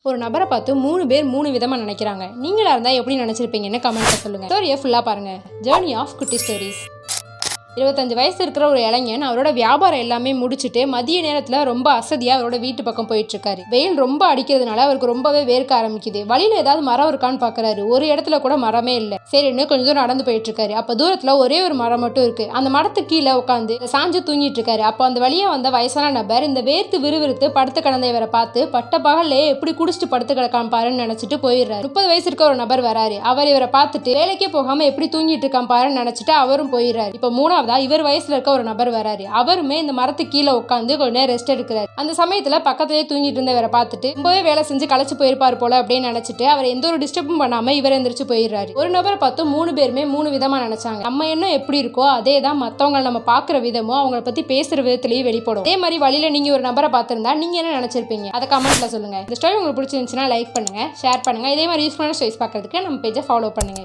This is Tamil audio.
ஒரு நபரை பார்த்து 3 பேர் 3 விதமாக நினைக்கிறாங்க. நீங்களா இருந்தால் எப்படி நினச்சிருப்பீங்கன்னு கமெண்ட்டில் சொல்லுங்கள். ஸ்டோரியை ஃபுல்லாக பாருங்கள். ஜேர்னி ஆஃப் குட்டி ஸ்டோரிஸ். 25 வயசு இருக்கிற ஒரு இளைஞன் அவரோட வியாபாரம் எல்லாமே முடிச்சுட்டு மதிய நேரத்தில் ரொம்ப அசதியாக அவரோட வீட்டு பக்கம் போயிட்டுருக்காரு. வெயில் ரொம்ப அடிக்கிறதுனால அவருக்கு ரொம்பவே வேர்க்க ஆரம்பிக்குது. வழியில் ஏதாவது மரம் இருக்கான்னு பார்க்குறாரு. ஒரு இடத்துல கூட மரமே இல்லை. சரி, இன்னும் கொஞ்சம் தூரம் நடந்து போயிட்டுருக்காரு. அப்போ தூரத்தில் ஒரே ஒரு மரம் மட்டும் இருக்குது. அந்த மரத்துக்கு கீழே உட்காந்து சாஞ்சு தூங்கிட்டு இருக்காரு. அப்போ அந்த வழியாக வந்த வயசான நபர் இந்த வேர்த்து விறுவிறுத்து படுத்து கிடந்த இவரை பார்த்து பட்ட பகல்லே எப்படி குடிச்சிட்டு படுத்து கிடக்கான் பாருன்னு நினச்சிட்டு போயிடுறாரு. 30 வயசு இருக்க ஒரு நபர் வராரு. அவர் இவரை பார்த்துட்டு வேலைக்கே போகாமல் எப்படி தூங்கிட்டு இருக்கான் பாருன்னு நினச்சிட்டு அவரும் போயிடுறாரு. இப்போ 3வது இவர் வயசுல இருக்க ஒரு நபர் வராரு. அவருமே இந்த மரத்துக்கு கீழே உட்காந்து கொஞ்ச நேரம் ரெஸ்ட் எடுக்கிறாரு. அந்த சமயத்துல பக்கத்திலேயே தூங்கிட்டு இருந்தவரை பார்த்துட்டு ரொம்பவே வேலை செஞ்சு களைச்சு போயிருப்பாரு போல அப்படின்னு நினைச்சிட்டு அவர் எந்த ஒரு டிஸ்டர்பும் பண்ணாம இவர் எந்திரிச்சு போயிடுறாரு. ஒரு நபரை பார்த்து 3 பேருமே 3 விதமா நினைச்சாங்க. நம்ம என்ன எப்படி இருக்கோ அதே தான் மத்தவங்க நம்ம பாக்குற விதமோ அவங்கள பத்தி பேசுற விதத்திலேயே வெளிப்படும். அதே மாதிரி வழியில நீங்க ஒரு நபரை பார்த்திருந்தா நீங்க என்ன நினைச்சிருப்பீங்க? அதை கமெண்ட்ல சொல்லுங்க. இந்த ஸ்டோரி உங்களுக்கு பிடிச்சிருந்துச்சுன்னா லைக் பண்ணுங்க, ஷேர் பண்ணுங்க. இதே மாதிரி யூஸ்ஃபுல்லான ஸ்டோரிஸ் பார்க்கறதுக்கு நம்ம பேஜை ஃபாலோ பண்ணுங்க.